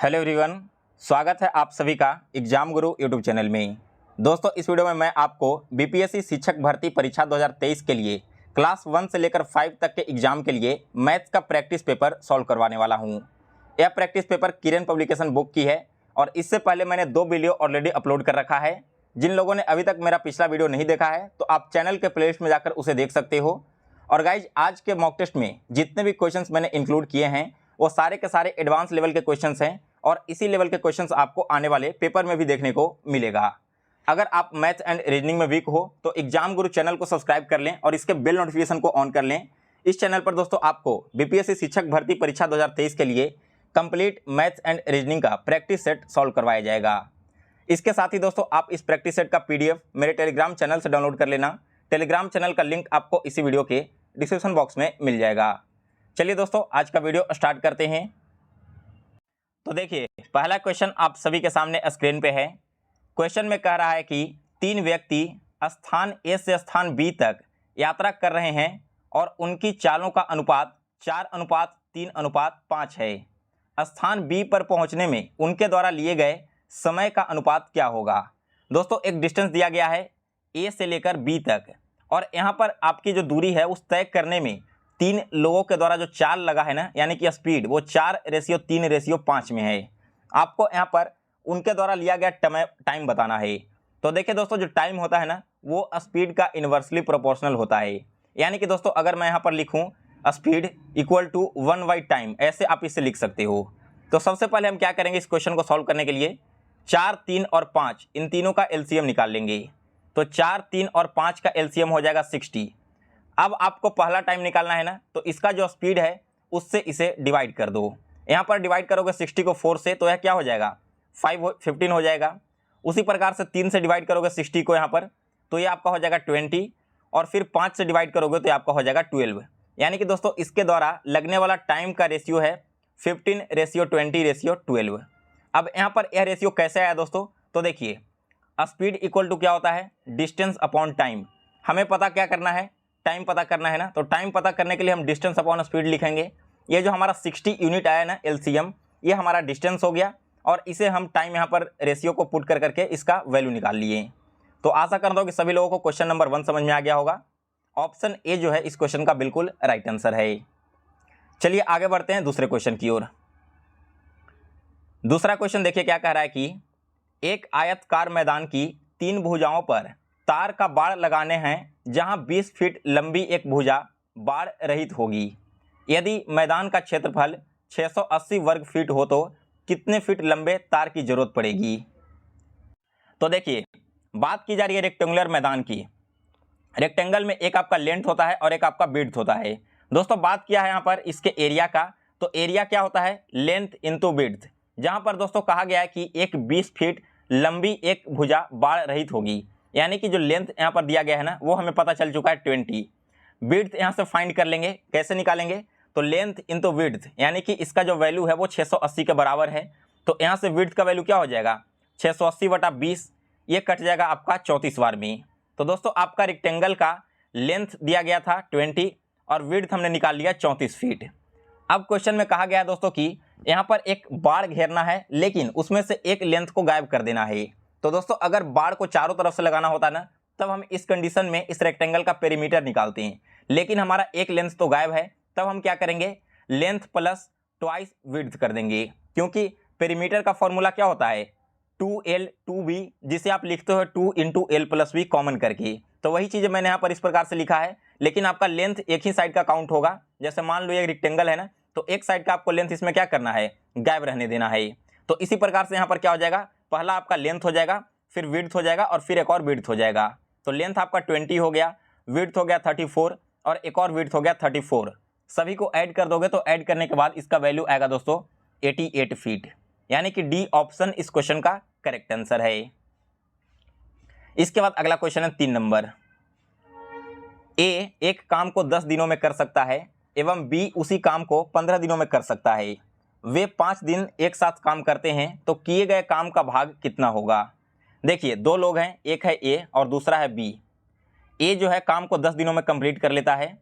Hello everyone, स्वागत है आप सभी का एग्जाम गुरु यूट्यूब चैनल में। दोस्तों, इस वीडियो में मैं आपको बीपीएससी शिक्षक भर्ती परीक्षा 2023 के लिए क्लास 1 से लेकर 5 तक के एग्जाम के लिए मैथ्स का प्रैक्टिस पेपर सॉल्व करवाने वाला हूं। यह प्रैक्टिस पेपर किरण पब्लिकेशन बुक की है और इससे पहले मैंने 2 वीडियो ऑलरेडी अपलोड कर रखा है। जिन लोगों ने अभी तक मेरा पिछला वीडियो नहीं देखा है तो आप चैनल के प्लेलिस्ट में जाकर उसे देख सकते हो। और गाइज, आज के मॉक टेस्ट में जितने भी क्वेश्चंस मैंने इंक्लूड किए हैं वो सारे के सारे एडवांस लेवल के क्वेश्चंस हैं और इसी लेवल के क्वेश्चंस आपको आने वाले पेपर में भी देखने को मिलेगा। अगर आप मैथ्स एंड रीजनिंग में वीक हो तो एग्जाम गुरु चैनल को सब्सक्राइब कर लें और इसके बेल नोटिफिकेशन को ऑन कर लें। इस चैनल पर दोस्तों आपको बीपीएससी शिक्षक भर्ती परीक्षा 2023 के लिए कंप्लीट मैथ्स एंड रीजनिंग का प्रैक्टिस सेट सॉल्व करवाया जाएगा। इसके साथ ही दोस्तों आप इस प्रैक्टिस सेट का पीडीएफ मेरे टेलीग्राम चैनल से डाउनलोड कर लेना। टेलीग्राम चैनल का लिंक आपको इसी वीडियो के डिस्क्रिप्शन बॉक्स में मिल जाएगा। चलिए दोस्तों, आज का वीडियो स्टार्ट करते हैं। तो देखिए, पहला क्वेश्चन आप सभी के सामने स्क्रीन पे है। क्वेश्चन में कह रहा है कि 3 व्यक्ति स्थान ए से स्थान बी तक यात्रा कर रहे हैं और उनकी चालों का अनुपात 4:3:5 है। स्थान बी पर पहुंचने में उनके द्वारा लिए गए समय का अनुपात क्या होगा। दोस्तों, एक डिस्टेंस दिया गया है ए से लेकर बी तक और यहाँ पर आपकी जो दूरी है उस तय करने में 3 लोगों के द्वारा जो चाल लगा है ना, यानी कि स्पीड, वो 4:3:5 में है। आपको यहाँ पर उनके द्वारा लिया गया टाइम बताना है। तो देखिए दोस्तों, जो टाइम होता है ना वो स्पीड का इन्वर्सली प्रोपोर्शनल होता है। यानी कि दोस्तों अगर मैं यहाँ पर लिखूँ स्पीड इक्वल टू 1 टाइम, ऐसे आप इसे लिख सकते हो। तो सबसे पहले हम क्या करेंगे, इस क्वेश्चन को सॉल्व करने के लिए 4, 3 और 5 इन तीनों का एलसीएम निकाल लेंगे। तो 4, 3 और 5 का एलसीएम हो जाएगा 60। अब आपको पहला टाइम निकालना है ना, तो इसका जो स्पीड है उससे इसे डिवाइड कर दो। यहाँ पर डिवाइड करोगे 60 को 4 से तो यह क्या हो जाएगा, 15 हो जाएगा। उसी प्रकार से 3 से डिवाइड करोगे 60 को यहाँ पर तो ये आपका हो जाएगा 20 और फिर 5 से डिवाइड करोगे तो आपका हो जाएगा 12। यानी कि दोस्तों इसके द्वारा लगने वाला टाइम का रेशियो है 15:20:12। अब यहाँ पर यह रेशियो कैसे आया दोस्तों, तो देखिए स्पीड इक्वल टू क्या होता है, डिस्टेंस अपॉन टाइम। हमें पता क्या करना है, टाइम पता करना है ना। तो टाइम पता करने के लिए हम डिस्टेंस अपॉन स्पीड लिखेंगे। ये जो हमारा 60 यूनिट आया ना एलसीएम, ये हमारा डिस्टेंस हो गया और इसे हम टाइम यहाँ पर रेशियो को पुट कर करके इसका वैल्यू निकाल लिए। तो आशा करता हूँ कि सभी लोगों को क्वेश्चन नंबर 1 समझ में आ गया होगा। ऑप्शन ए जो है इस क्वेश्चन का बिल्कुल राइट आंसर है। चलिए आगे बढ़ते हैं दूसरे क्वेश्चन की ओर। दूसरा क्वेश्चन देखिए क्या कह रहा है कि एक आयताकार मैदान की 3 भुजाओं पर तार का बाड़ लगाने हैं जहां 20 फीट लंबी एक भुजा बाड़ रहित होगी। यदि मैदान का क्षेत्रफल 680 वर्ग फीट हो तो कितने फीट लंबे तार की जरूरत पड़ेगी। तो देखिए, बात की जा रही है रेक्टेंगुलर मैदान की। रेक्टेंगल में एक आपका लेंथ होता है और एक आपका विड्थ होता है। दोस्तों बात किया है यहाँ पर इसके एरिया का, तो एरिया क्या होता है, लेंथ इंटू विड्थ। जहां पर दोस्तों कहा गया है कि एक 20 फीट लंबी एक भुजा बाड़ रहित होगी, यानी कि जो लेंथ यहाँ पर दिया गया है ना वो हमें पता चल चुका है 20। विड्थ यहाँ से फाइंड कर लेंगे, कैसे निकालेंगे, तो लेंथ इंटू विड्थ, यानी कि इसका जो वैल्यू है वो 680 के बराबर है। तो यहाँ से विड्थ का वैल्यू क्या हो जाएगा, 680/20, ये कट जाएगा आपका 34 बार में। तो दोस्तों आपका रेक्टेंगल का लेंथ दिया गया था 20 और विड्थ हमने निकाल लिया 34 फीट। अब क्वेश्चन में कहा गया है दोस्तों कि यहाँ पर एक बाड़ घेरना है लेकिन उसमें से एक लेंथ को गायब कर देना है। तो दोस्तों अगर बाड़ को चारों तरफ से लगाना होता ना तब हम इस कंडीशन में इस रेक्टेंगल का पेरीमीटर निकालते हैं, लेकिन हमारा एक लेंथ तो गायब है। तब हम क्या करेंगे, लेंथ प्लस ट्वाइस विड्थ कर देंगे, क्योंकि पेरीमीटर का फॉर्मूला क्या होता है 2L 2B, जिसे आप लिखते हो 2 × L + B कॉमन करके। तो वही चीज़ मैंने यहाँ पर इस प्रकार से लिखा है, लेकिन आपका लेंथ एक ही साइड का काउंट होगा। जैसे मान लो ये रेक्टेंगल है ना, तो एक साइड का आपको लेंथ इसमें क्या करना है, गायब रहने देना है। तो इसी प्रकार से यहाँ पर क्या हो जाएगा, पहला आपका लेंथ हो जाएगा, फिर विड्थ हो जाएगा और फिर एक और विड्थ हो जाएगा। तो लेंथ आपका 20 हो गया, विड्थ हो गया 34 और एक और विड्थ हो गया 34। सभी को ऐड कर दोगे तो ऐड करने के बाद इसका वैल्यू आएगा दोस्तों 88 फीट, यानी कि डी ऑप्शन इस क्वेश्चन का करेक्ट आंसर है। इसके बाद अगला क्वेश्चन है 3 नंबर। ए एक काम को 10 दिनों में कर सकता है एवं बी उसी काम को 15 दिनों में कर सकता है। वे 5 दिन एक साथ काम करते हैं तो किए गए काम का भाग कितना होगा। देखिए 2 लोग हैं, एक है ए और दूसरा है बी। ए जो है काम को 10 दिनों में कंप्लीट कर लेता है,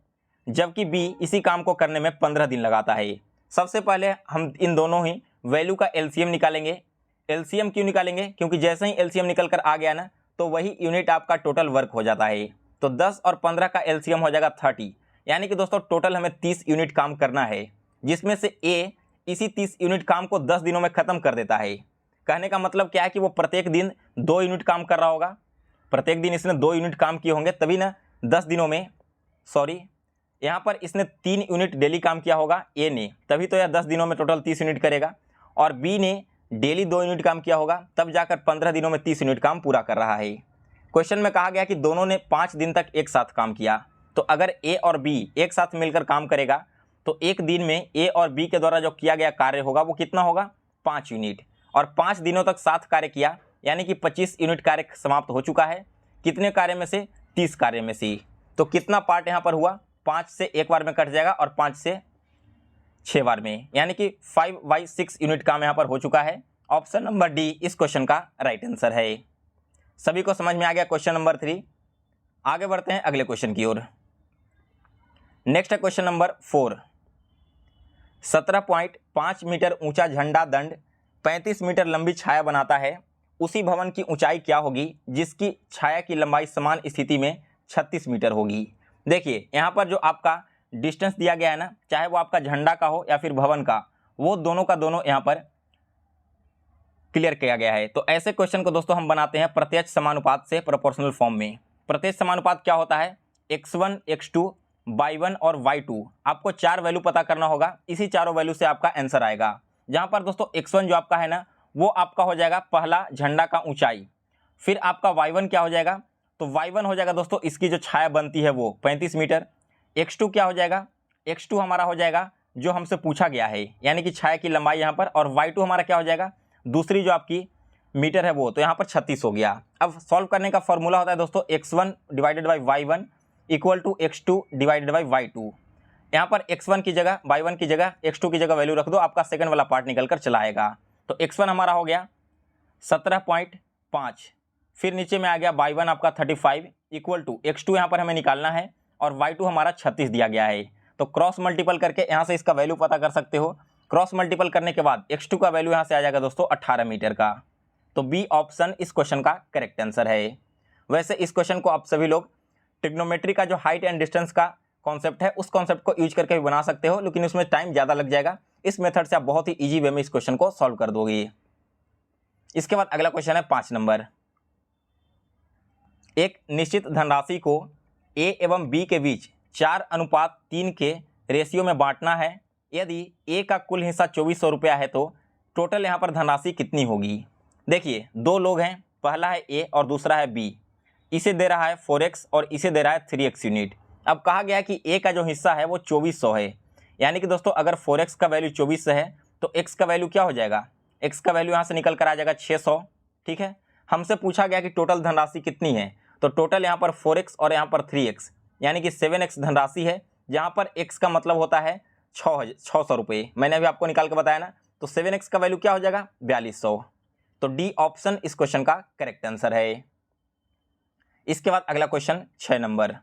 जबकि बी इसी काम को करने में 15 दिन लगाता है। सबसे पहले हम इन दोनों ही वैल्यू का एलसीएम निकालेंगे। एलसीएम क्यों निकालेंगे? क्योंकि जैसे ही एलसीएम निकल कर आ गया ना तो वही यूनिट आपका टोटल वर्क हो जाता है। तो 10 और 15 का एलसीएम हो जाएगा 30, यानी कि दोस्तों टोटल हमें 30 यूनिट काम करना है, जिसमें से ए इसी 30 यूनिट काम को 10 दिनों में ख़त्म कर देता है। कहने का मतलब क्या है कि वो प्रत्येक दिन 2 यूनिट काम कर रहा होगा, प्रत्येक दिन इसने 2 यूनिट काम किए होंगे, तभी ना 10 दिनों में, सॉरी यहाँ पर इसने 3 यूनिट डेली काम किया होगा ए ने, तभी तो यह 10 दिनों में टोटल 30 यूनिट करेगा। और बी ने डेली 2 यूनिट काम किया होगा, तब जाकर 15 दिनों में 30 यूनिट काम पूरा कर रहा है। क्वेश्चन में कहा गया कि दोनों ने 5 दिन तक एक साथ काम किया, तो अगर ए और बी एक साथ मिलकर काम करेगा तो एक दिन में ए और बी के द्वारा जो किया गया कार्य होगा वो कितना होगा? 5 यूनिट। और 5 दिनों तक साथ कार्य किया, यानी कि 25 यूनिट कार्य समाप्त हो चुका है। कितने कार्य में से? 30 कार्य में से। तो कितना पार्ट यहाँ पर हुआ? 5 से एक बार में कट जाएगा और 5 से 6 बार में, यानी कि 5/6 यूनिट काम यहाँ पर हो चुका है। ऑप्शन नंबर डी इस क्वेश्चन का राइट आंसर है। सभी को समझ में आ गया क्वेश्चन नंबर 3। आगे बढ़ते हैं अगले क्वेश्चन की ओर। नेक्स्ट है क्वेश्चन नंबर 4। 17.5 मीटर ऊंचा झंडा दंड 35 मीटर लंबी छाया बनाता है। उसी भवन की ऊंचाई क्या होगी जिसकी छाया की लंबाई समान स्थिति में 36 मीटर होगी? देखिए यहाँ पर जो आपका डिस्टेंस दिया गया है ना, चाहे वो आपका झंडा का हो या फिर भवन का, वो दोनों का दोनों यहाँ पर क्लियर किया गया है। तो ऐसे क्वेश्चन को दोस्तों हम बनाते हैं प्रत्यक्ष समानुपात से प्रोपोर्शनल फॉर्म में। प्रत्यक्ष समानुपात क्या होता है? x1, x2, y1 और y2। आपको 4 वैल्यू पता करना होगा, इसी चारों वैल्यू से आपका आंसर आएगा। जहाँ पर दोस्तों x1 जो आपका है ना, वो आपका हो जाएगा पहला झंडा का ऊंचाई। फिर आपका y1 क्या हो जाएगा? तो y1 हो जाएगा दोस्तों इसकी जो छाया बनती है वो 35 मीटर। x2 क्या हो जाएगा? x2 हमारा हो जाएगा जो हमसे पूछा गया है, यानी कि छाया की लंबाई यहाँ पर। और y2 हमारा क्या हो जाएगा? दूसरी जो आपकी मीटर है वो, तो यहाँ पर 36 हो गया। अब सॉल्व करने का फॉर्मूला होता है दोस्तों x1 divided by y1 equal to x2 divided by y2। यहाँ पर x1 की जगह y1 की जगह x2 की जगह वैल्यू रख दो, आपका सेकंड वाला पार्ट निकल कर चला आएगा। तो x1 हमारा हो गया 17.5, फिर नीचे में आ गया y1 आपका 35 इक्वल टू x2 यहाँ पर हमें निकालना है और y2 हमारा 36 दिया गया है। तो क्रॉस मल्टीपल करके यहाँ से इसका वैल्यू पता कर सकते हो। क्रॉस मल्टीपल करने के बाद x2 का वैल्यू यहाँ से आ जाएगा दोस्तों 18 मीटर का। तो बी ऑप्शन इस क्वेश्चन का करेक्ट आंसर है। वैसे इस क्वेश्चन को आप सभी लोग ट्रिग्नोमेट्री का जो हाइट एंड डिस्टेंस का कॉन्सेप्ट है उस कॉन्सेप्ट को यूज करके भी बना सकते हो, लेकिन उसमें टाइम ज़्यादा लग जाएगा। इस मेथड से आप बहुत ही ईजी वे में इस क्वेश्चन को सॉल्व कर दोगे। इसके बाद अगला क्वेश्चन है 5 नंबर। एक निश्चित धनराशि को ए एवं बी के बीच 4:3 के रेशियो में बांटना है। यदि ए का कुल हिस्सा 2400 रुपया है तो टोटल यहाँ पर धनराशि कितनी होगी? देखिए 2 लोग हैं, पहला है ए और दूसरा है बी। इसे दे रहा है 4x और इसे दे रहा है 3x यूनिट। अब कहा गया कि ए का जो हिस्सा है वो 2400 है, यानी कि दोस्तों अगर 4x का वैल्यू 2400 है तो x का वैल्यू क्या हो जाएगा? x का वैल्यू यहाँ से निकल कर आ जाएगा 600। ठीक है, हमसे पूछा गया कि टोटल धनराशि कितनी है, तो टोटल यहाँ पर 4x और यहाँ पर 3x यानी कि 7x धनराशि है, जहाँ पर x का मतलब होता है 600 रुपये। मैंने अभी आपको निकाल के बताया ना, तो 7x का वैल्यू क्या हो जाएगा? 4200। तो डी ऑप्शन इस क्वेश्चन का करेक्ट आंसर है। इसके बाद अगला क्वेश्चन 6 नंबर।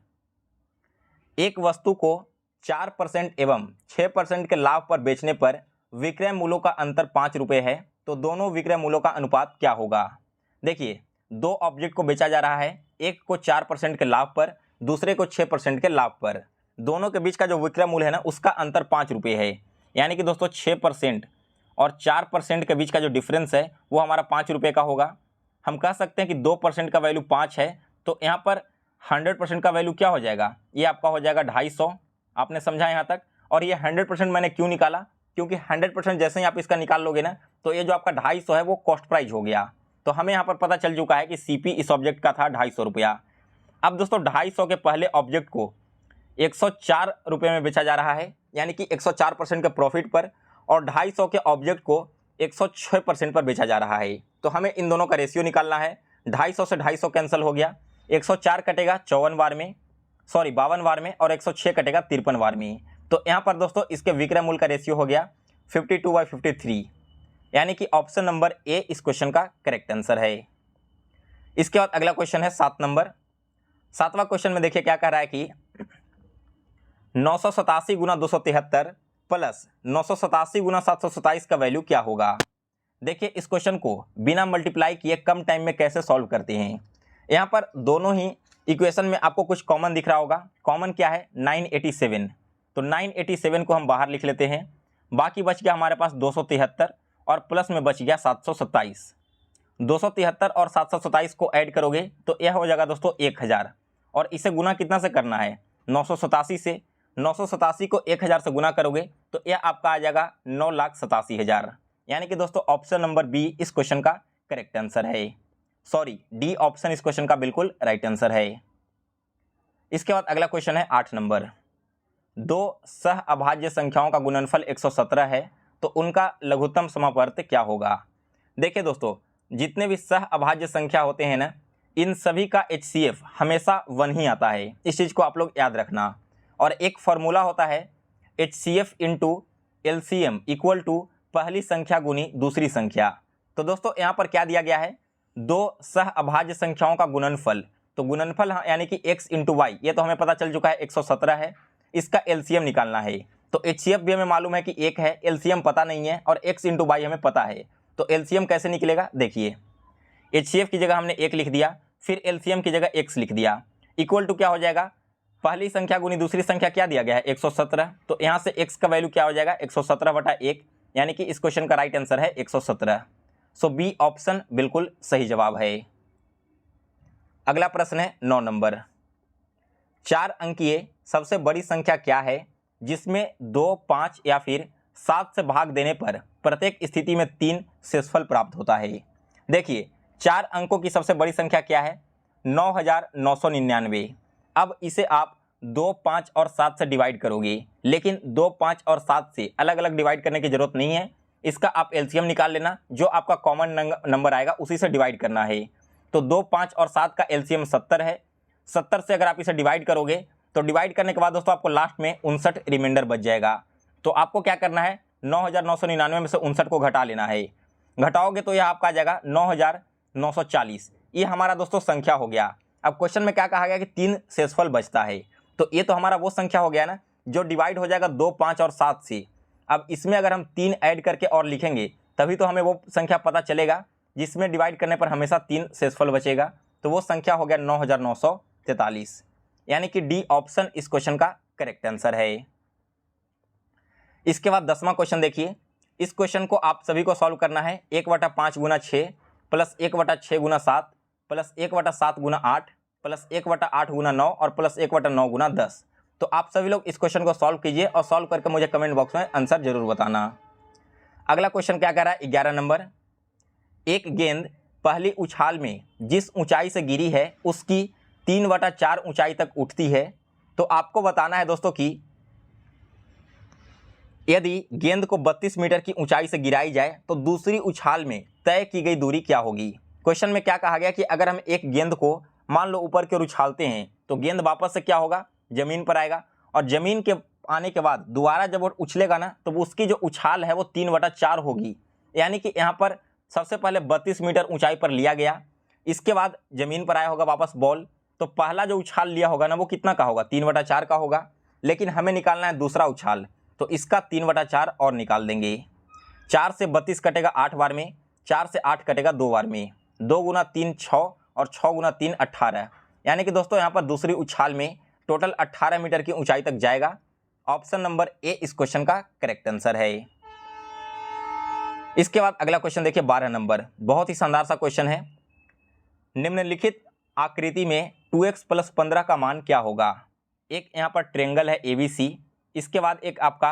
एक वस्तु को 4% एवं 6% के लाभ पर बेचने पर विक्रय मूल्यों का अंतर 5 रुपये है, तो दोनों विक्रय मूल्यों का अनुपात क्या होगा? देखिए 2 ऑब्जेक्ट को बेचा जा रहा है, एक को 4% के लाभ पर, दूसरे को 6% के लाभ पर। दोनों के बीच का जो विक्रय मूल्य है ना उसका अंतर 5 रुपये है, यानी कि दोस्तों 6% और 4% के बीच का जो डिफरेंस है वो हमारा 5 रुपये का होगा। हम कह सकते हैं कि 2% का वैल्यू 5 है, तो यहाँ पर 100% का वैल्यू क्या हो जाएगा? ये आपका हो जाएगा 250। आपने समझा यहाँ तक? और ये 100% मैंने क्यों निकाला? क्योंकि 100% जैसे ही आप इसका निकाल लोगे ना तो ये जो आपका 250 है वो कॉस्ट प्राइस हो गया। तो हमें यहाँ पर पता चल चुका है कि सीपी इस ऑब्जेक्ट का था 250 रुपया। अब दोस्तों 250 के पहले ऑब्जेक्ट को 104 रुपये में बेचा जा रहा है, यानी कि 104% के प्रॉफिट पर, और 250 के ऑब्जेक्ट को 106% पर बेचा जा रहा है। तो हमें इन दोनों का रेशियो निकालना है। 250 से 250 कैंसिल हो गया, 104 कटेगा 52 बार में, सॉरी 52 बार में, और 106 कटेगा 53 बार में। तो यहाँ पर दोस्तों इसके विक्रय मूल्य का रेशियो हो गया 52/53, यानी कि ऑप्शन नंबर ए इस क्वेश्चन का करेक्ट आंसर है। इसके बाद अगला क्वेश्चन है 7 नंबर। 7वां क्वेश्चन में देखिए क्या कह रहा है कि 987 गुना 273 प्लस 987 गुना 727 का वैल्यू क्या होगा। देखिए इस क्वेश्चन को बिना मल्टीप्लाई किए कम टाइम में कैसे सॉल्व करते हैं। यहाँ पर दोनों ही इक्वेशन में आपको कुछ कॉमन दिख रहा होगा। कॉमन क्या है 987, तो 987 को हम बाहर लिख लेते हैं। बाकी बच गया हमारे पास 273 और प्लस में बच गया 727। 273 और 727 को ऐड करोगे तो यह हो जाएगा दोस्तों 1000 और इसे गुना कितना से करना है 987 से। 987 को 1000 से गुना करोगे तो यह आपका आ जाएगा 9,87,000। यानी कि दोस्तों ऑप्शन नंबर बी इस क्वेश्चन का करेक्ट आंसर है। सॉरी, डी ऑप्शन इस क्वेश्चन का बिल्कुल राइट आंसर है। इसके बाद अगला क्वेश्चन है 8 नंबर। दो सह अभाज्य संख्याओं का गुणनफल 117 है तो उनका लघुत्तम समापवर्त क्या होगा। देखिए दोस्तों, जितने भी सह अभाज्य संख्या होते हैं ना, इन सभी का HCF हमेशा 1 ही आता है। इस चीज़ को आप लोग याद रखना। और एक फॉर्मूला होता है HCF into LCM equal to पहली संख्या गुनी दूसरी संख्या। तो दोस्तों यहाँ पर क्या दिया गया है, दो सह अभाज्य संख्याओं का गुणनफल। तो गुणनफल यानी कि x इंटू वाई, ये तो हमें पता चल चुका है 117 है। इसका LCM निकालना है। तो HCF भी हमें मालूम है कि 1 है, LCM पता नहीं है, और x इंटू वाई हमें पता है। तो LCM कैसे निकलेगा, देखिए HCF की जगह हमने 1 लिख दिया, फिर LCM की जगह x लिख दिया, इक्वल टू क्या हो जाएगा, पहली संख्या गुनी दूसरी संख्या क्या दिया गया है 117। तो यहाँ से x का वैल्यू क्या हो जाएगा 117/1, यानी कि इस क्वेश्चन का राइट आंसर है 117। सो बी ऑप्शन बिल्कुल सही जवाब है। अगला प्रश्न है 9 नंबर। 4 अंकीय सबसे बड़ी संख्या क्या है जिसमें 2, 5 या फिर 7 से भाग देने पर प्रत्येक स्थिति में 3 शेषफल प्राप्त होता है। देखिए 4 अंकों की सबसे बड़ी संख्या क्या है 9,999। अब इसे आप 2, 5 और 7 से डिवाइड करोगे, लेकिन 2, 5 और 7 से अलग अलग डिवाइड करने की जरूरत नहीं है। इसका आप LCM निकाल लेना, जो आपका कॉमन नंबर आएगा उसी से डिवाइड करना है। तो 2, 5 और 7 का LCM 70 है। 70 से अगर आप इसे डिवाइड करोगे तो डिवाइड करने के बाद दोस्तों आपको लास्ट में 59 रिमाइंडर बच जाएगा। तो आपको क्या करना है 9,999 में से 59 को घटा लेना है। घटाओगे तो यह आपका आ जाएगा 9,940। ये हमारा दोस्तों संख्या हो गया। अब क्वेश्चन में क्या कहा गया कि 3 शेषफल बचता है, तो ये तो हमारा वो संख्या हो गया ना जो डिवाइड हो जाएगा 2, 5 और 7 से। अब इसमें अगर हम 3 ऐड करके और लिखेंगे तभी तो हमें वो संख्या पता चलेगा जिसमें डिवाइड करने पर हमेशा 3 शेषफल बचेगा। तो वो संख्या हो गया 9,943, यानी कि डी ऑप्शन इस क्वेश्चन का करेक्ट आंसर है। इसके बाद 10वां क्वेश्चन देखिए। इस क्वेश्चन को आप सभी को सॉल्व करना है 1/5 गुना 6 प्लस 1/6 गुना 7 प्लस 1/7 गुना 8 प्लस 1/8 गुना 9 और प्लस 1/9 गुना 10। तो आप सभी लोग इस क्वेश्चन को सॉल्व कीजिए और सॉल्व करके मुझे कमेंट बॉक्स में आंसर जरूर बताना। अगला क्वेश्चन क्या कह रहा है 11 नंबर। एक गेंद पहली उछाल में जिस ऊंचाई से गिरी है उसकी 3/4 ऊंचाई तक उठती है। तो आपको बताना है दोस्तों कि यदि गेंद को 32 मीटर की ऊंचाई से गिराई जाए तो दूसरी उछाल में तय की गई दूरी क्या होगी। क्वेश्चन में क्या कहा गया कि अगर हम एक गेंद को मान लो ऊपर की ओर उछालते हैं तो गेंद वापस से क्या होगा जमीन पर आएगा, और जमीन के आने के बाद दोबारा जब वो उछलेगा ना तो उसकी जो उछाल है वो 3/4 होगी। यानी कि यहाँ पर सबसे पहले 32 मीटर ऊंचाई पर लिया गया, इसके बाद जमीन पर आया होगा वापस बॉल, तो पहला जो उछाल लिया होगा ना वो कितना का होगा 3/4 का होगा। लेकिन हमें निकालना है दूसरा उछाल, तो इसका 3/4 और निकाल देंगे। 4 से 32 कटेगा 8 बार में, 4 से 8 कटेगा 2 बार में, 2 गुना 3 6 और 6 गुना 3 18। यानी कि दोस्तों यहाँ पर दूसरी उछाल में टोटल 18 मीटर की ऊंचाई तक जाएगा। ऑप्शन नंबर ए इस क्वेश्चन का करेक्ट आंसर है। इसके बाद अगला क्वेश्चन देखिए 12 नंबर। बहुत ही शानदार सा क्वेश्चन है। निम्नलिखित आकृति में 2x + 15 का मान क्या होगा। एक यहाँ पर ट्रेंगल है ABC, इसके बाद एक आपका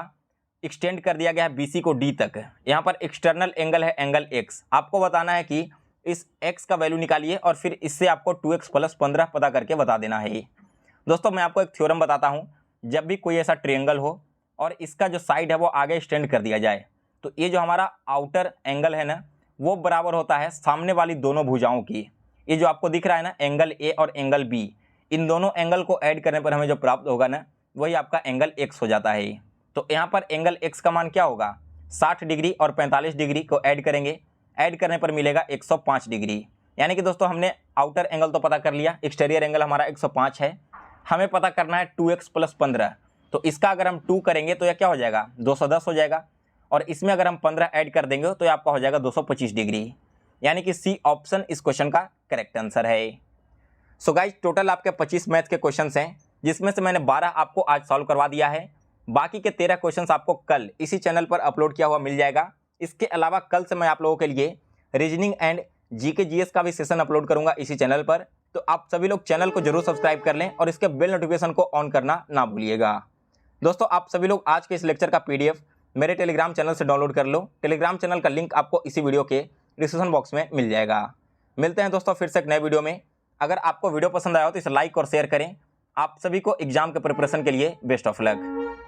एक्सटेंड कर दिया गया है BC को D तक। यहाँ पर एक्सटर्नल एंगल है एंगल X। आपको बताना है कि इस X का वैल्यू निकालिए और फिर इससे आपको 2x + 15 पता करके बता देना है। दोस्तों मैं आपको एक थ्योरम बताता हूँ। जब भी कोई ऐसा ट्रायंगल हो और इसका जो साइड है वो आगे एक्सटेंड कर दिया जाए तो ये जो हमारा आउटर एंगल है ना वो बराबर होता है सामने वाली दोनों भुजाओं की। ये जो आपको दिख रहा है ना एंगल A और एंगल B, इन दोनों एंगल को ऐड करने पर हमें जो प्राप्त होगा ना वही आपका एंगल X हो जाता है। तो यहाँ पर एंगल X का मान क्या होगा 60 डिग्री और 45 डिग्री को ऐड करेंगे, ऐड करने पर मिलेगा 105 डिग्री। यानी कि दोस्तों हमने आउटर एंगल तो पता कर लिया, एक्सटीरियर एंगल हमारा 105 है। हमें पता करना है 2x + 15। तो इसका अगर हम 2 करेंगे तो यह क्या हो जाएगा 210 हो जाएगा, और इसमें अगर हम 15 ऐड कर देंगे तो यह आपका हो जाएगा 225 डिग्री। यानी कि सी ऑप्शन इस क्वेश्चन का करेक्ट आंसर है। सो गाइज टोटल आपके 25 मैथ के क्वेश्चंस हैं, जिसमें से मैंने 12 आपको आज सॉल्व करवा दिया है। बाकी के 13 क्वेश्चंस आपको कल इसी चैनल पर अपलोड किया हुआ मिल जाएगा। इसके अलावा कल से मैं आप लोगों के लिए रीजनिंग एंड जीके जीएस का भी सेशन अपलोड करूंगा इसी चैनल पर। तो आप सभी लोग चैनल को जरूर सब्सक्राइब कर लें और इसके बेल नोटिफिकेशन को ऑन करना ना भूलिएगा। दोस्तों आप सभी लोग आज के इस लेक्चर का PDF मेरे टेलीग्राम चैनल से डाउनलोड कर लो। टेलीग्राम चैनल का लिंक आपको इसी वीडियो के डिस्क्रिप्शन बॉक्स में मिल जाएगा। मिलते हैं दोस्तों फिर से एक नए वीडियो में। अगर आपको वीडियो पसंद आया हो तो इसे लाइक और शेयर करें। आप सभी को एग्जाम के प्रिपरेशन के लिए बेस्ट ऑफ लक।